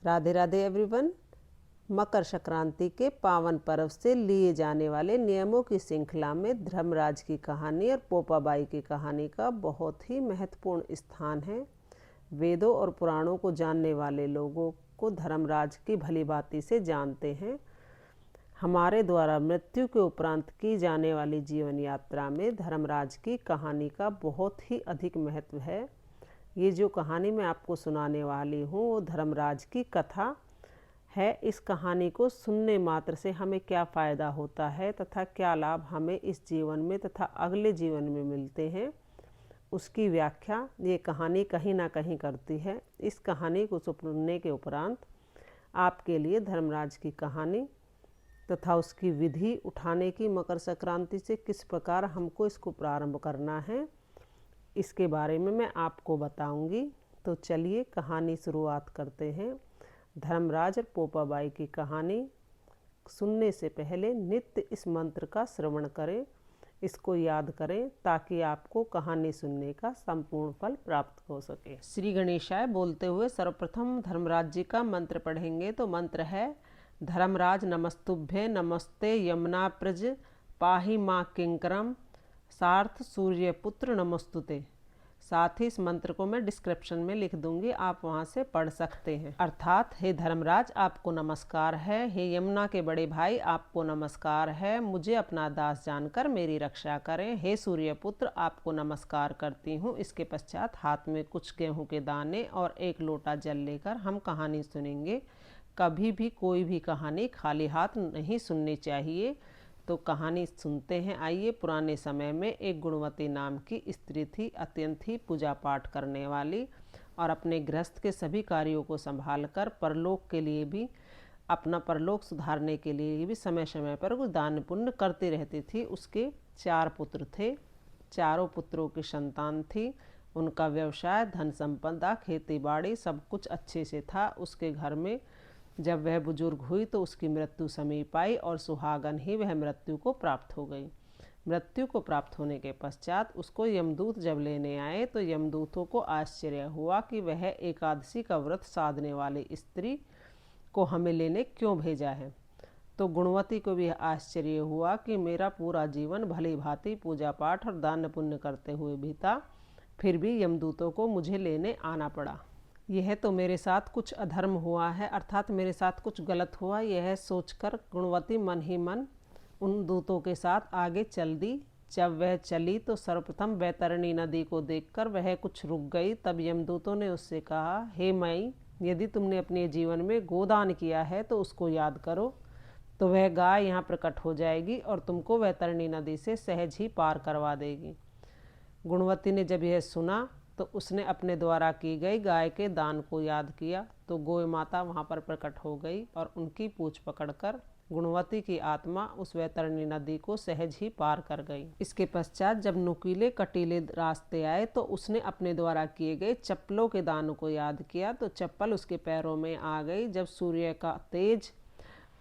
Radhe Radhe everyone. Makar Sankranti के पावन पर्व से लिए जाने वाले नियमों की श्रृंखला में धर्मराज की कहानी और पोपाबाई की कहानी का बहुत ही महत्वपूर्ण स्थान है। वेदों और पुराणों को जानने वाले लोगों को धर्मराज की भली भांति से जानते हैं। हमारे द्वारा मृत्यु के उपरांत की जाने वाली जीवन यात्रा में धर्मराज की कहानी का बहुत ही अधिक महत्व है। ये जो कहानी मैं आपको सुनाने वाली हूँ वो धर्मराज की कथा है। इस कहानी को सुनने मात्र से हमें क्या फ़ायदा होता है तथा क्या लाभ हमें इस जीवन में तथा अगले जीवन में मिलते हैं, उसकी व्याख्या ये कहानी कहीं ना कहीं करती है। इस कहानी को सुनने के उपरांत आपके लिए धर्मराज की कहानी तथा उसकी विधि उठाने की मकर संक्रांति से किस प्रकार हमको इसको प्रारंभ करना है, इसके बारे में मैं आपको बताऊंगी। तो चलिए कहानी शुरुआत करते हैं। धर्मराज और पोपाबाई की कहानी सुनने से पहले नित्य इस मंत्र का श्रवण करें, इसको याद करें ताकि आपको कहानी सुनने का संपूर्ण फल प्राप्त हो सके। श्री गणेशाय बोलते हुए सर्वप्रथम धर्मराज जी का मंत्र पढ़ेंगे। तो मंत्र है धर्मराज नमस्तुभ्ये नमस्ते यमुना प्रज पाहि माँ किंकरम सार्थ सूर्यपुत्र नमस्तुते। साथ ही इस मंत्र को मैं डिस्क्रिप्शन में लिख दूंगी, आप वहां से पढ़ सकते हैं। अर्थात हे धर्मराज आपको नमस्कार है, हे यमुना के बड़े भाई आपको नमस्कार है, मुझे अपना दास जानकर मेरी रक्षा करें। हे सूर्यपुत्र आपको नमस्कार करती हूँ। इसके पश्चात हाथ में कुछ गेहूं के दाने और एक लोटा जल लेकर हम कहानी सुनेंगे। कभी भी कोई भी कहानी खाली हाथ नहीं सुननी चाहिए। तो कहानी सुनते हैं। आइए। पुराने समय में एक गुणवती नाम की स्त्री थी, अत्यंत ही पूजा पाठ करने वाली और अपने गृहस्थ के सभी कार्यों को संभालकर परलोक के लिए भी, अपना परलोक सुधारने के लिए भी समय समय पर कुछ दान पुण्य करती रहती थी। उसके 4 पुत्र थे, चारों पुत्रों की संतान थी। उनका व्यवसाय, धन संपदा, खेती बाड़ी सब कुछ अच्छे से था। उसके घर में जब वह बुजुर्ग हुई तो उसकी मृत्यु समीप आई और सुहागन ही वह मृत्यु को प्राप्त हो गई। मृत्यु को प्राप्त होने के पश्चात उसको यमदूत जब लेने आए तो यमदूतों को आश्चर्य हुआ कि वह एकादशी का व्रत साधने वाली स्त्री को हमें लेने क्यों भेजा है। तो गुणवती को भी आश्चर्य हुआ कि मेरा पूरा जीवन भली भांति पूजा पाठ और दान पुण्य करते हुए बीता, फिर भी यमदूतों को मुझे लेने आना पड़ा। यह तो मेरे साथ कुछ अधर्म हुआ है, अर्थात मेरे साथ कुछ गलत हुआ, यह सोचकर गुणवती मन ही मन उन दूतों के साथ आगे चल दी। जब वह चली तो सर्वप्रथम वैतरणी नदी को देखकर वह कुछ रुक गई। तब यमदूतों ने उससे कहा, हे माई, यदि तुमने अपने जीवन में गोदान किया है तो उसको याद करो, तो वह गाय यहाँ प्रकट हो जाएगी और तुमको वैतरणी नदी से सहज ही पार करवा देगी। गुणवती ने जब यह सुना तो उसने अपने द्वारा की गई गाय के दान को याद किया। तो गौ माता वहाँ पर प्रकट हो गई और उनकी पूंछ पकड़कर गुणवती की आत्मा उस वैतरणी नदी को सहज ही पार कर गई। इसके पश्चात जब नुकीले कटीले रास्ते आए तो उसने अपने द्वारा किए गए चप्पलों के दानों को याद किया। तो चप्पल उसके पैरों में आ गई। जब सूर्य का तेज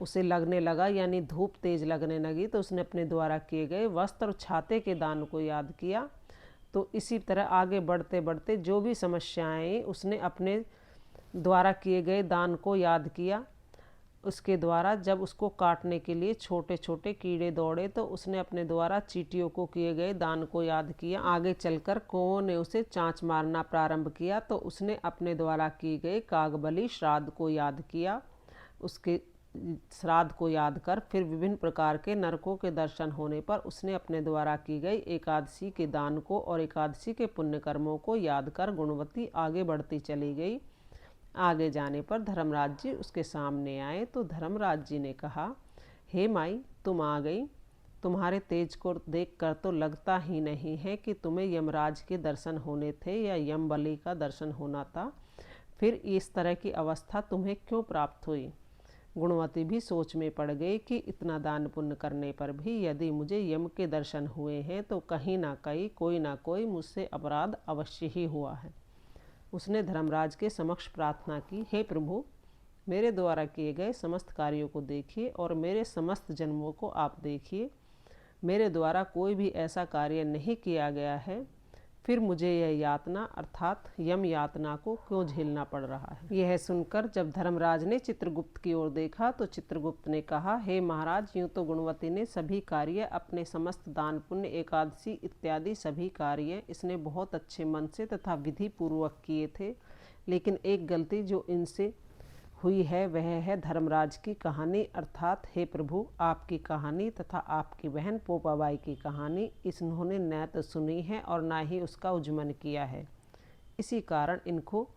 उसे लगने लगा, यानी धूप तेज लगने लगी, तो उसने अपने द्वारा किए गए वस्त्र और छाते के दान को याद किया। तो इसी तरह आगे बढ़ते बढ़ते जो भी समस्याएं उसने अपने द्वारा किए गए दान को याद किया। उसके द्वारा जब उसको काटने के लिए छोटे छोटे कीड़े दौड़े तो उसने अपने द्वारा चींटियों को किए गए दान को याद किया। आगे चलकर कौओं ने उसे चांच मारना प्रारंभ किया तो उसने अपने द्वारा की गई कागबली श्राद्ध को याद किया। उसके श्राद्ध को याद कर फिर विभिन्न प्रकार के नरकों के दर्शन होने पर उसने अपने द्वारा की गई एकादशी के दान को और एकादशी के पुण्य कर्मों को याद कर गुणवती आगे बढ़ती चली गई। आगे जाने पर धर्मराज जी उसके सामने आए तो धर्मराज जी ने कहा, हे माई, तुम आ गई। तुम्हारे तेज को देखकर तो लगता ही नहीं है कि तुम्हें यमराज के दर्शन होने थे या यम बलि का दर्शन होना था। फिर इस तरह की अवस्था तुम्हें क्यों प्राप्त हुई। गुणवती भी सोच में पड़ गई कि इतना दान पुण्य करने पर भी यदि मुझे यम के दर्शन हुए हैं तो कहीं ना कहीं कोई ना कोई मुझसे अपराध अवश्य ही हुआ है। उसने धर्मराज के समक्ष प्रार्थना की, हे प्रभु, मेरे द्वारा किए गए समस्त कार्यों को देखिए और मेरे समस्त जन्मों को आप देखिए। मेरे द्वारा कोई भी ऐसा कार्य नहीं किया गया है फिर मुझे यह यातना अर्थात यम यातना को क्यों झेलना पड़ रहा है। यह सुनकर जब धर्मराज ने चित्रगुप्त की ओर देखा तो चित्रगुप्त ने कहा, हे महाराज, यूं तो गुणवती ने सभी कार्य, अपने समस्त दान पुण्य, एकादशी इत्यादि सभी कार्य इसने बहुत अच्छे मन से तथा विधि पूर्वक किए थे, लेकिन एक गलती जो इनसे हुई है वह है धर्मराज की कहानी, अर्थात हे प्रभु, आपकी कहानी तथा आपकी बहन पोपाबाई की कहानी इन्होंने न तो सुनी है और न ही उसका उज्जमन किया है। इसी कारण इनको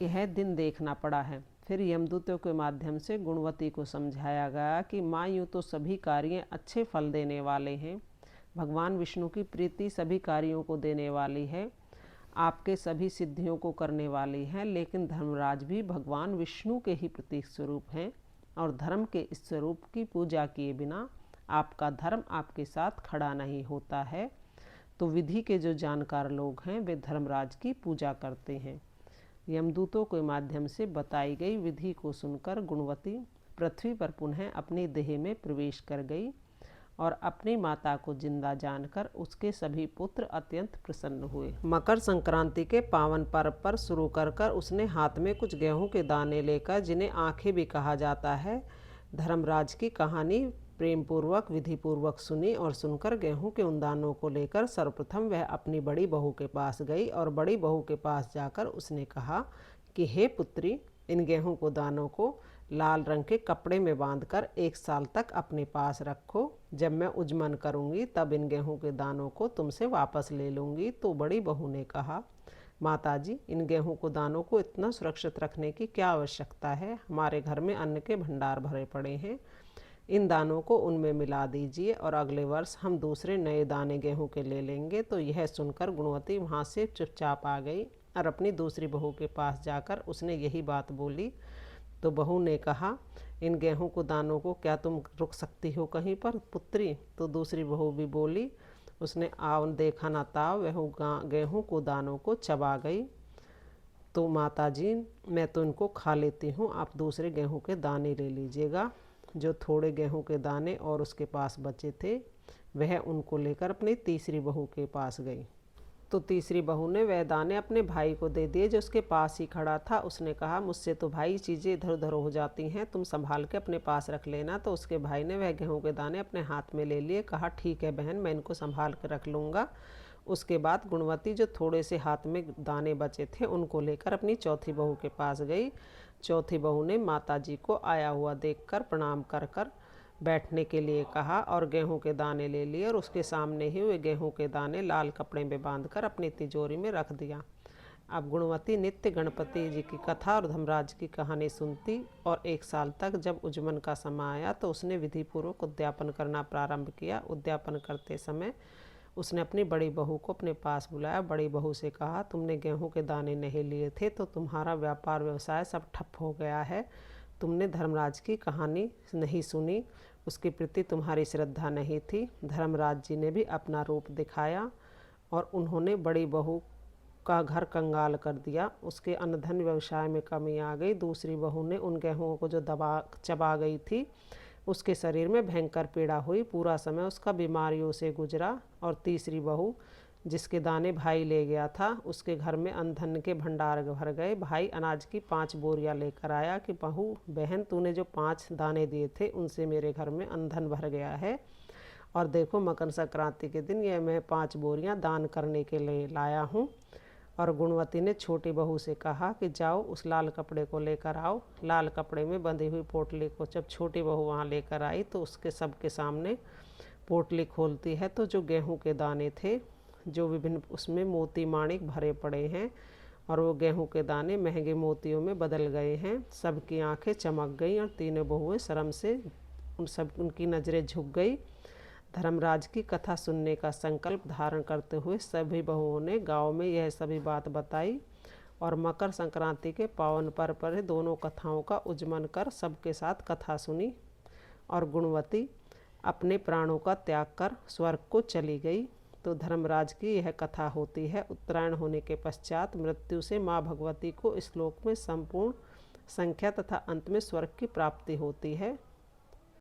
यह दिन देखना पड़ा है। फिर यमदूतों के माध्यम से गुणवती को समझाया गया कि माँ, यूँ तो सभी कार्य अच्छे फल देने वाले हैं, भगवान विष्णु की प्रीति सभी कार्यों को देने वाली है, आपके सभी सिद्धियों को करने वाली हैं, लेकिन धर्मराज भी भगवान विष्णु के ही प्रतीक स्वरूप हैं और धर्म के इस स्वरूप की पूजा किए बिना आपका धर्म आपके साथ खड़ा नहीं होता है। तो विधि के जो जानकार लोग हैं वे धर्मराज की पूजा करते हैं। यमदूतों के माध्यम से बताई गई विधि को सुनकर गुणवती पृथ्वी पर पुनः अपनी देह में प्रवेश कर गई और अपनी माता को जिंदा जानकर उसके सभी पुत्र अत्यंत प्रसन्न हुए। मकर संक्रांति के पावन पर्व पर शुरू कर उसने हाथ में कुछ गेहूं के दाने लेकर, जिन्हें आंखें भी कहा जाता है, धर्मराज की कहानी प्रेम पूर्वक विधि पूर्वक सुनी और सुनकर गेहूं के उन दानों को लेकर सर्वप्रथम वह अपनी बड़ी बहू के पास गई और बड़ी बहू के पास जाकर उसने कहा कि हे पुत्री, इन गेहूं को दानों को लाल रंग के कपड़े में बांधकर 1 साल तक अपने पास रखो। जब मैं उज्जमन करूंगी तब इन गेहूं के दानों को तुमसे वापस ले लूंगी। तो बड़ी बहू ने कहा, माताजी, इन गेहूं को दानों को इतना सुरक्षित रखने की क्या आवश्यकता है? हमारे घर में अन्न के भंडार भरे पड़े हैं, इन दानों को उनमें मिला दीजिए और अगले वर्ष हम दूसरे नए दाने गेहूं के ले लेंगे। तो यह सुनकर गुणवती वहाँ से चुपचाप आ गई और अपनी दूसरी बहू के पास जाकर उसने यही बात बोली। तो बहू ने कहा, इन गेहूं को दानों को क्या तुम रुक सकती हो कहीं पर पुत्री? तो दूसरी बहू भी बोली। उसने आव देखा ना ताव वह गेहूं को दानों को चबा गई। तो माताजी, मैं तो इनको खा लेती हूँ, आप दूसरे गेहूं के दाने ले लीजिएगा। जो थोड़े गेहूं के दाने और उसके पास बचे थे वह उनको लेकर अपनी तीसरी बहू के पास गई। तो तीसरी बहू ने वह दाने अपने भाई को दे दिए जो उसके पास ही खड़ा था। उसने कहा, मुझसे तो भाई चीज़ें इधर उधर हो जाती हैं, तुम संभाल के अपने पास रख लेना। तो उसके भाई ने वह गेहूं के दाने अपने हाथ में ले लिए। कहा, ठीक है बहन, मैं इनको संभाल कर रख लूँगा। उसके बाद गुणवती जो थोड़े से हाथ में दाने बचे थे उनको लेकर अपनी चौथी बहू के पास गई। चौथी बहू ने माताजी को आया हुआ देखकर प्रणाम कर कर बैठने के लिए कहा और गेहूं के दाने ले लिए और उसके सामने ही वे गेहूं के दाने लाल कपड़े में बांधकर अपनी तिजोरी में रख दिया। अब गुणवती नित्य गणपति जी की कथा और धर्मराज की कहानी सुनती और 1 साल तक जब उज्जमन का समय आया तो उसने विधिपूर्वक उद्यापन करना प्रारंभ किया। उद्यापन करते समय उसने अपनी बड़ी बहू को अपने पास बुलाया। बड़ी बहू से कहा, तुमने गेहूं के दाने नहीं लिए थे तो तुम्हारा व्यापार व्यवसाय सब ठप हो गया है। तुमने धर्मराज की कहानी नहीं सुनी, उसके प्रति तुम्हारी श्रद्धा नहीं थी। धर्मराज जी ने भी अपना रूप दिखाया और उन्होंने बड़ी बहू का घर कंगाल कर दिया। उसके अन्नधन व्यवसाय में कमी आ गई। दूसरी बहू ने उन गेहूं को जो चबा गई थी उसके शरीर में भयंकर पीड़ा हुई। पूरा समय उसका बीमारियों से गुजरा। और तीसरी बहू जिसके दाने भाई ले गया था उसके घर में अन्नधन के भंडार भर गए। भाई अनाज की 5 बोरियां लेकर आया कि बहन, तूने जो 5 दाने दिए थे उनसे मेरे घर में अन्नधन भर गया है और देखो मकर संक्रांति के दिन ये मैं 5 बोरियां दान करने के लिए लाया हूँ। और गुणवती ने छोटी बहू से कहा कि जाओ उस लाल कपड़े को लेकर आओ। लाल कपड़े में बंधी हुई पोटली को जब छोटी बहू वहाँ लेकर आई तो उसके सबके सामने पोटली खोलती है तो जो गेहूं के दाने थे जो विभिन्न उसमें मोती माणिक भरे पड़े हैं और वो गेहूं के दाने महंगे मोतियों में बदल गए हैं। सबकी आंखें चमक गईं और तीनों बहुएं शर्म से उनकी नज़रें झुक गई। धर्मराज की कथा सुनने का संकल्प धारण करते हुए सभी बहुओं ने गांव में यह सभी बात बताई और मकर संक्रांति के पावन पर्व पर दोनों कथाओं का उज्जमन कर सबके साथ कथा सुनी। और गुणवती अपने प्राणों का त्याग कर स्वर्ग को चली गई। तो धर्मराज की यह कथा होती है। उत्तरायण होने के पश्चात मृत्यु से माँ भगवती को इस लोक में संपूर्ण संख्या तथा अंत में स्वर्ग की प्राप्ति होती है।